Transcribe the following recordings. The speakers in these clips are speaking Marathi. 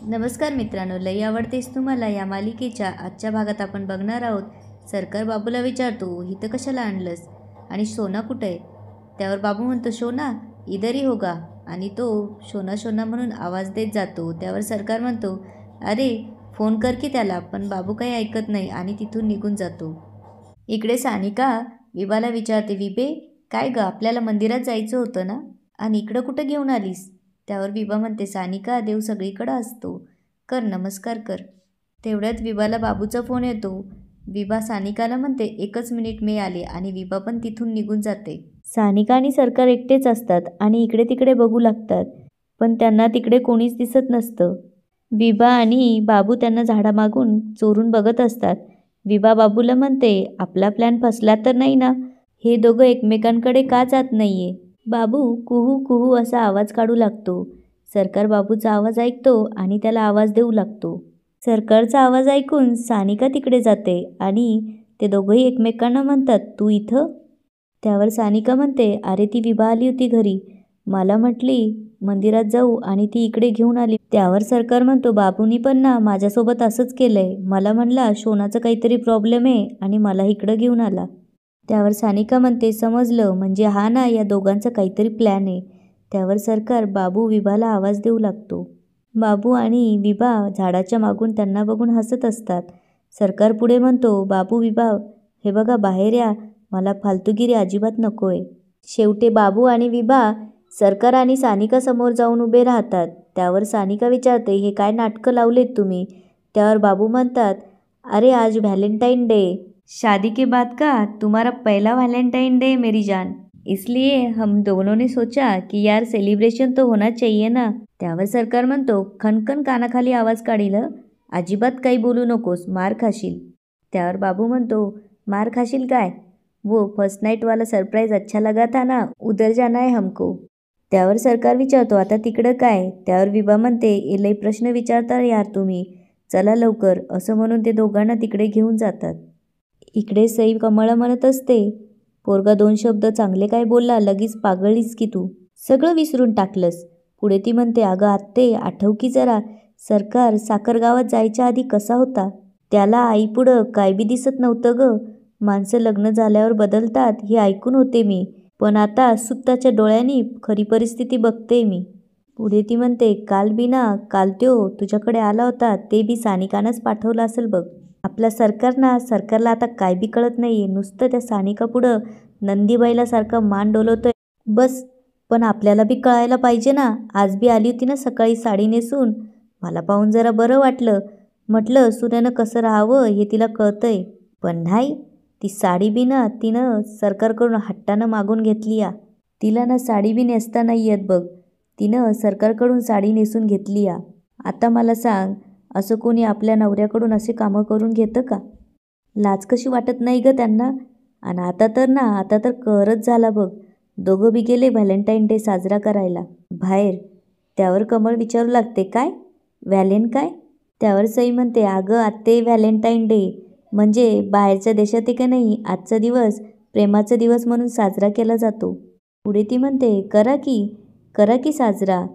नमस्कार मित्रांनो, लई आवडतेस तुम्हाला या मालिकेच्या आजच्या भागात आपण बघणार आहोत. सरकार बाबूला विचारतो, इथं कशाला आणलंस आणि शोना कुठं आहे? त्यावर बाबू म्हणतो, शोना इधर ही होगा. आणि तो शोना शोना म्हणून आवाज देत जातो. त्यावर सरकार म्हणतो, अरे फोन कर की त्याला. पण बाबू काही ऐकत नाही आणि तिथून निघून जातो. इकडे सानिका विभाला विचारते, विभे काय ग, आपल्याला मंदिरात जायचं होतं ना, आणि इकडं कुठं घेऊन आलीस? त्यावर विभा म्हणते, सानिका देव सगळीकडं असतो, कर नमस्कार कर. तेवढ्यात विभाला बाबूचा फोन येतो. विभा सानिकाला म्हणते, एकच मिनिट मी आले, आणि विभा पण तिथून निघून जाते. सानिका आणि सरकार एकटेच असतात आणि इकडे तिकडे बघू लागतात, पण त्यांना तिकडे कोणीच दिसत नसतं. विभा आणि बाबू त्यांना झाडामागून चोरून बघत असतात. विभा बाबूला म्हणते, आपला प्लॅन फसला तर नाही ना? हे दोघं एकमेकांकडे का जात नाहीये? बाबू कुहू कुहू असा आवाज काढू लागतो. सरकार बाबूचा आवाज ऐकतो आणि त्याला आवाज देऊ लागतो. सरकारचा आवाज ऐकून सानिका तिकडे जाते आणि ते दोघंही एकमेकांना म्हणतात, तू इथं? त्यावर सानिका म्हणते, अरे ती विभा आली होती घरी, मला म्हटली मंदिरात जाऊ आणि ती इकडे घेऊन आली. त्यावर सरकार म्हणतो, बाबूनी पण ना माझ्यासोबत असंच केलंय, मला म्हणला शोनाचं काहीतरी प्रॉब्लेम आहे आणि मला इकडं घेऊन आला. त्यावर सानिका म्हणते, समजलं, म्हणजे हा ना या दोघांचा काहीतरी प्लॅन आहे. त्यावर सरकार बाबू विभाला आवाज देऊ लागतो. बाबू आणि विभा झाडाच्या मागून त्यांना बघून हसत असतात. सरकार पुढे म्हणतो, बाबू विभा हे बघा बाहेर या, मला फालतूगिरी अजिबात नकोय. शेवटी बाबू आणि विभा सरकार आणि सानिका समोर जाऊन उभे राहतात. त्यावर सानिका विचारते, हे काय नाटकं लावलेत तुम्ही? त्यावर बाबू म्हणतात, अरे आज व्हॅलेंटाइन डे, शादी के बाद का तुम्हारा पहला वैलेंटाइन डे मेरी जान, इसलिए हम दोनों ने सोचा कि यार सेलिब्रेशन तो होना चाहिए ना. त्यावर सरकार म्हणतो, खणखण कानाखाली आवाज काढील, अजिबात काही बोलू नकोस, मार खाशील. त्यावर बाबू म्हणतो, मार खाशील काय? वो फर्स्ट नाईट वाला सरप्राईज अच्छा लगा था ना, उधर जाना है हमको. त्यावर सरकार विचारतो, आता तिकडं काय? त्यावर विभा म्हणते, लई प्रश्न विचारता यार तुम्ही, चला लवकर. असं म्हणून ते दोघांना तिकडे घेऊन जातात. इकडे सई कमळ म्हणत असते, पोरगा दोन शब्द चांगले काय बोलला, लगेच पागळलीस की तू, सगळं विसरून टाकलंस. पुढे ती म्हणते, अगं आत्ते आठव की जरा, सरकार साखरगावात जायच्या आधी कसा होता? त्याला आईपुढं काय बी दिसत नव्हतं ग. माणसं लग्न झाल्यावर बदलतात हे ऐकून होते मी, पण आता सुत्ताच्या डोळ्यांनी खरी परिस्थिती बघते मी. पुढे ती म्हणते, काल बी ना, काल त्यो तुझ्याकडे आला होता, ते बी सानिकानंच पाठवलं असेल बघ. आपला सरकारला आता काय बी कळत नाहीये, नुसतं त्या सानिका पुढं नंदीबाईलासारखं मान डोलवतोय बस. पण आपल्याला बी कळायला पाहिजे ना, आज बी आली होती ना सकाळी साडी नेसून, मला पाहून जरा बरं वाटलं. म्हटलं सूर्यानं कसं राहावं हे तिला कळतंय, पण नाही, ती साडी बी ना तिनं सरकारकडून हट्टानं मागून घेतली या. तिला ना साडी बी नेसता नाही येत बघ, तिनं सरकारकडून साडी नेसून घेतली या. आता मला सांग, असं कोणी आपल्या नवऱ्याकडून असे कामं करून घेतं का? लाज कशी वाटत नाही ग त्यांना? आणि आता तर कहरच झाला बघ. दोघं बी गेले व्हॅलेंटाईन डे साजरा करायला बाहेर. त्यावर कमळ विचारू लागते, काय व्हॅलेन काय? त्यावर सई म्हणते, अगं आत्ते व्हॅलेंटाईन डे म्हणजे बाहेरच्या देशात आहे का नाही, आजचा दिवस प्रेमाचा दिवस म्हणून साजरा केला जातो. पुढे ती म्हणते, करा की साजरा,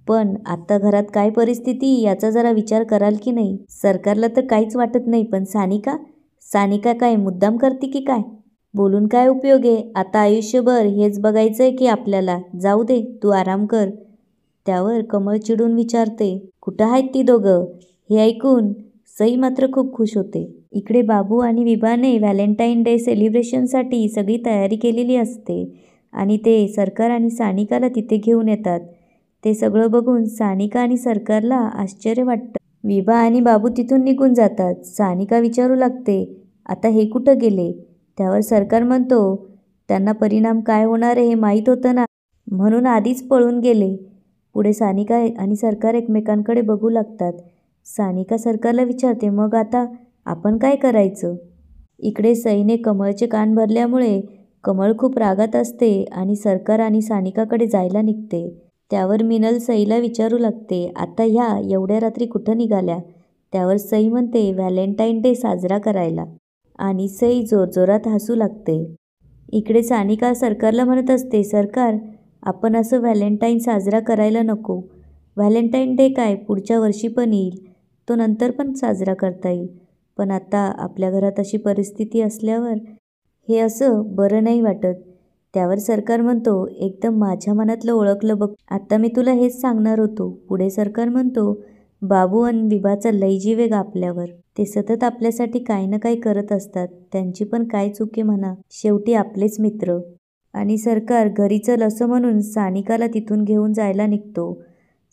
पण आता घरात काय परिस्थिती याचा जरा विचार कराल की नाही? सरकारला तर काहीच वाटत नाही, पण सानिका काय मुद्दाम करते की काय? बोलून काय उपयोग आहे? आता आयुष्यभर हेच बघायचंय की आपल्याला? जाऊ दे, तू आराम कर. त्यावर कमळ चिडून विचारते, कुठं आहेत ती दोघं? हे ऐकून सई मात्र खूप खुश होते. इकडे बाबू आणि विभाने व्हॅलेंटाईन डे सेलिब्रेशनसाठी सगळी तयारी केलेली असते आणि ते सरकार आणि सानिकाला तिथे घेऊन येतात. ते सगळं बघून सानिका आणि सरकारला आश्चर्य वाटतं. विभा आणि बाबू तिथून निघून जातात. सानिका विचारू लागते, आता हे कुठं गेले? त्यावर सरकार म्हणतो, त्यांना परिणाम काय होणार आहे हे माहीत होतं ना, म्हणून आधीच पळून गेले. पुढे सानिका आणि सरकार एकमेकांकडे बघू लागतात. सानिका सरकारला विचारते, मग आता आपण काय करायचं? इकडे सईने कमळचे कान भरल्यामुळे कमळ खूप रागात असते आणि सरकार आणि सानिकाकडे जायला निघते. त्यावर मिनल सईला विचारू लागते, आता ह्या एवढ्या रात्री कुठं निघाल्या? त्यावर सई म्हणते, व्हॅलेंटाईन डे साजरा करायला. आणि सई जोरजोरात हसू लागते. इकडे सानिका सरकारला म्हणत असते, सरकार आपण असं व्हॅलेंटाईन साजरा करायला नको. व्हॅलेंटाईन डे काय पुढच्या वर्षी पण येईल, तो नंतर पण साजरा करता येईल. पण आता आपल्या घरात अशी परिस्थिती असल्यावर हे असं बरं नाही वाटत. त्यावर सरकार म्हणतो, एकदम माझ्या मनातलं ओळखलं बघ. आता मी तुला हेच सांगणार होतो. पुढे सरकार म्हणतो, बाबू आणि विभाचा लय जीव आहे आपल्यावर. ते सतत आपल्यासाठी काही ना काही करत असतात. त्यांची पण काय चूक आहे म्हणा, शेवटी आपलेच मित्र. आणि सरकार घरी चल असं म्हणून सानिकाला तिथून घेऊन जायला निघतो.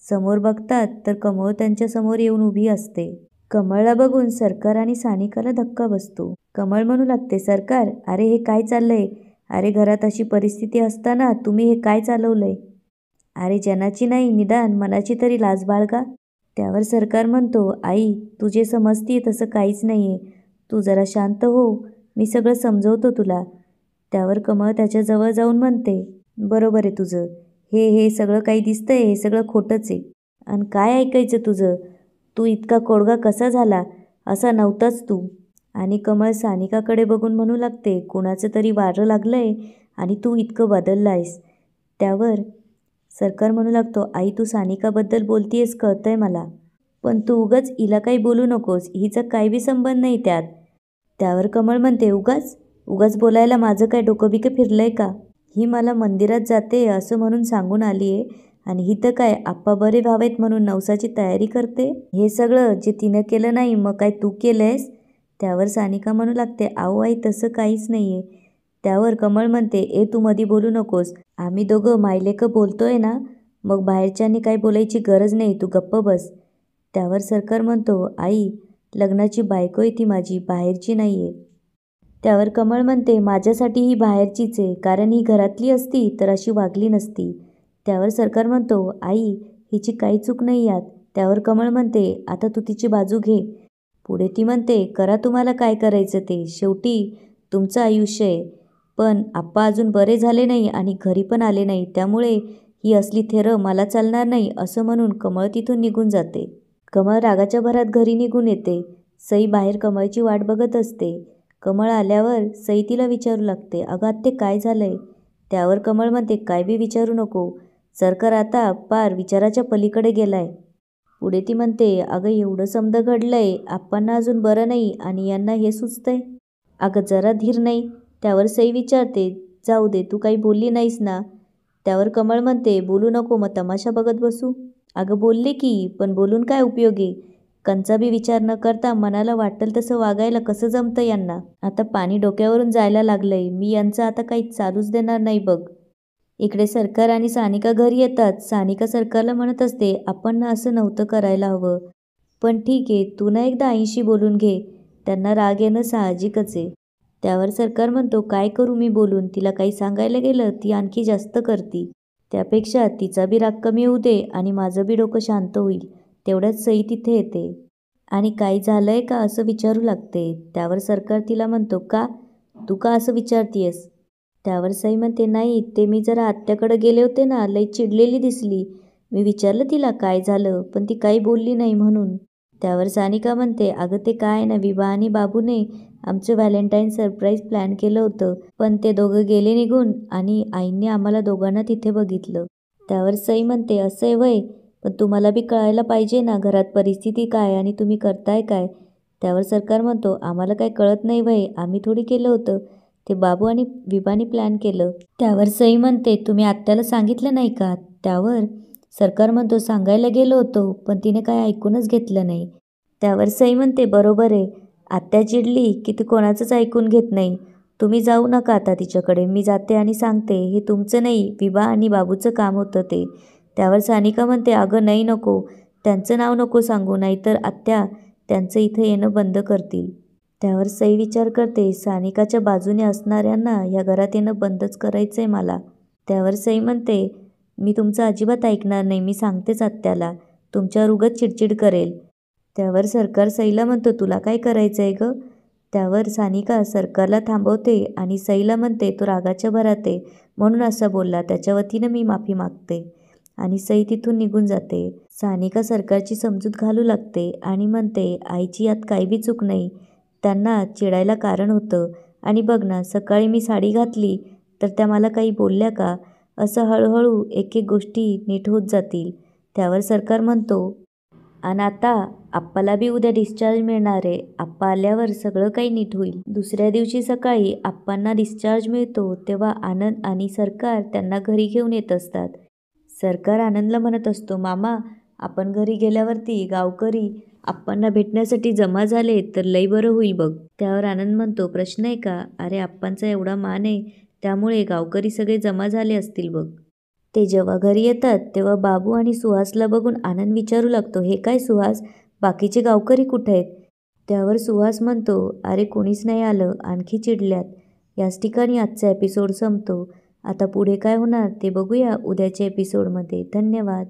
समोर बघतात तर कमळ त्यांच्या समोर येऊन उभी असते. कमळला बघून सरकार आणि सानिकाला धक्का बसतो. कमळ म्हणू लागते, सरकार, अरे हे काय चाललंय? अरे घरात अशी परिस्थिती असताना तुम्ही हे काय चालवलंय? अरे जनाची नाही, निदान मनाची तरी लाज बाळगा. त्यावर सरकार म्हणतो, आई तू जे समजतीये तसं काहीच नाहीये. तू जरा शांत हो, मी सगळं समजवतो तुला. त्यावर कमळ त्याच्याजवळ जाऊन म्हणते, बरोबर आहे तुझं. हे सगळं काही दिसतंय, हे सगळं खोटंच आहे. आणि काय ऐकायचं तुझं? तू इतका कोडगा कसा झाला? असा नव्हताच तू. आणि कमळ सानिकाकडे बघून म्हणू लागते, कुणाचं तरी वारं लागलंय आणि तू इतकं बदललायस. त्यावर सरकार म्हणू लागतो, आई तू सानिकाबद्दल बोलतीयस कळतंय मला, पण तू उगाच हिला काही बोलू नकोस, हिचा काही बी संबंध नाही त्यात. त्यावर कमळ म्हणते, उगाच बोलायला माझं काय डोकं बिकं फिरलंय का? ही मला मंदिरात जाते असं म्हणून सांगून आली आहे आणि ही तर काय आप्पा बरे व्हावेत म्हणून नवसाची तयारी करते. हे सगळं जे तिनं केलं नाही मग काय तू केलंयस? त्यावर सानिका म्हणू लागते, आहो आई तसं काहीच नाही आहे. त्यावर कमळ म्हणते, तू मधी बोलू नकोस. आम्ही दोघं मायलेकं बोलतोय ना, मग बाहेरच्यांनी काही बोलायची गरज नाही, तू गप्प बस. त्यावर सरकार म्हणतो, आई लग्नाची बायको आहे ती माझी, बाहेरची नाही आहे. त्यावर कमळ म्हणते, माझ्यासाठी ही बाहेरचीच आहे, कारण ही घरातली असती तर अशी वागली नसती. त्यावर सरकार म्हणतो, आई हिची काही चूक नाही यात. त्यावर कमळ म्हणते, आता तू तिची बाजू घे. पुढे ती म्हणते, करा तुम्हाला काय करायचं ते, शेवटी तुमचं आयुष्य आहे. पण आप्पा अजून बरे झाले नाही आणि घरी पण आले नाही, त्यामुळे ही असली थेरं मला चालणार नाही असं म्हणून कमळ तिथून निघून जाते. कमळ रागाच्या भरात घरी निघून येते. सई बाहेर कमळची वाट बघत असते. कमळ आल्यावर सई तिला विचारू लागते, अगं आत्ते काय झालंय? त्यावर कमळ म्हणते, काय बी विचारू नको, सरकार आता पार विचाराच्या पलीकडे गेलाय. पुढे ती म्हणते, अगं एवढं समद घडलंय, आप्पांना अजून बरं नाही आणि यांना हे सुचतंय. अगं जरा धीर नाही. त्यावर सई विचारते, जाऊ दे तू काही बोलली नाहीस ना? त्यावर कमळ म्हणते, बोलू नको मग तमाशा बघत बसू. अगं बोलले की, पण बोलून काय उपयोगी? कंचा बी विचार न करता मनाला वाटेल तसं वागायला कसं जमतं यांना? आता पाणी डोक्यावरून जायला लागलंय, मी यांचं आता काही चालूच देणार नाही बघ. इकडे सरकार आणि सानिका घरी येतात. सानिका सरकारला म्हणत असते, आपण ना असं नव्हतं करायला हवं, पण ठीक आहे तू ना एकदा आईशी बोलून घे, त्यांना राग येणं साहजिकच आहे. त्यावर सरकार म्हणतो, काय करू मी बोलून? तिला काही सांगायला गेलं ती आणखी जास्त करती. त्यापेक्षा तिचा बी राग कमी होऊ दे आणि माझं बी डोकं शांत होईल. तेवढ्यात सई तिथे येते आणि काय झालंय का असं विचारू लागते. त्यावर सरकार तिला म्हणतो, तू का असं विचारतीयस? त्यावर सई म्हणते, नाही ते मी जरा आत्याकडे गेले होते ना, लई चिडलेली दिसली. मी विचारलं तिला काय झालं, पण ती काही बोलली नाही म्हणून. त्यावर सानिका म्हणते, अगं ते काय ना, विभा आणि बाबूने आमचं व्हॅलेंटाईन सरप्राईज प्लॅन केलं होतं, पण ते दोघं गेले निघून आणि आईने आम्हाला दोघांना तिथे बघितलं. त्यावर सई म्हणते, असं आहे वय, पण तुम्हाला बी कळायला पाहिजे ना घरात परिस्थिती काय आणि तुम्ही करताय काय? त्यावर सरकार म्हणतो, आम्हाला काय कळत नाही वय, आम्ही थोडी केलं होतं, ते बाबू आणि विभाने प्लॅन केलं. त्यावर सई म्हणते, तुम्ही आत्याला सांगितलं नाही का? त्यावर सरकार म्हणतो, सांगायला गेलो होतो, पण तिने काय ऐकूनच घेतलं नाही. त्यावर सई म्हणते, बरोबर आहे, आत्या चिडली की ती कोणाचंच ऐकून घेत नाही. तुम्ही जाऊ नका आता तिच्याकडे, मी जाते आणि सांगते, हे तुमचं नाही विभा आणि बाबूचं काम होतं ते. त्यावर सानिका म्हणते, अगं नाही नको, त्यांचं नाव नको सांगू, नाहीतर आत्या त्यांचं इथं येणं बंद करतील. त्यावर सई विचार करते, सानिकाच्या बाजूने असणाऱ्यांना या घरात येणं बंदच करायचं आहे मला. त्यावर सई म्हणते, मी तुमचं अजिबात ऐकणार नाही, मी सांगतेच आत्याला, तुमच्यावर उगाच चिडचिड करेल. त्यावर सरकार सईला म्हणतो, तुला काय करायचं आहे गं? त्यावर सानिका सरकारला थांबवते आणि सईला म्हणते, तो रागाच्या भरात आहे म्हणून असा बोलला, त्याच्या वतीनं मी माफी मागते. आणि सई तिथून निघून जाते. सानिका सरकारची समजूत घालू लागते आणि म्हणते, आईची यात काही बी चूक नाही, त्यांना चिडायला कारण होतं. आणि बघ ना, सकाळी मी साडी घातली तर त्या मला काही बोलल्या का? असं हळूहळू एक एक गोष्टी नीट होत जातील. त्यावर सरकार म्हणतो, आणि आता आप्पाला बी उद्या डिस्चार्ज मिळणार आहे. आप्पा आल्यावर सगळं काही नीट होईल. दुसऱ्या दिवशी सकाळी आप्पांना डिस्चार्ज मिळतो तेव्हा आनंद आणि सरकार त्यांना घरी घेऊन येत असतात. सरकार आनंदला म्हणत असतो, मामा आपण घरी गेल्यावरती गावकरी आप्पांना भेटण्यासाठी जमा झाले तर लई बरं होईल बघ. त्यावर आनंद म्हणतो, प्रश्न आहे का? अरे आप्पांचा एवढा मान आहे त्यामुळे गावकरी सगळे जमा झाले असतील बघ. ते जेव्हा घरी येतात तेव्हा बाबू आणि सुहासला बघून आनंद विचारू लागतो, हे काय सुहास, बाकीचे गावकरी कुठे आहेत? त्यावर सुहास म्हणतो, अरे कोणीच नाही आलं, आणखी चिडल्यात. याच ठिकाणी आजचा एपिसोड संपतो. आता पुढे काय होणार ते बघूया उद्याच्या एपिसोडमध्ये. धन्यवाद.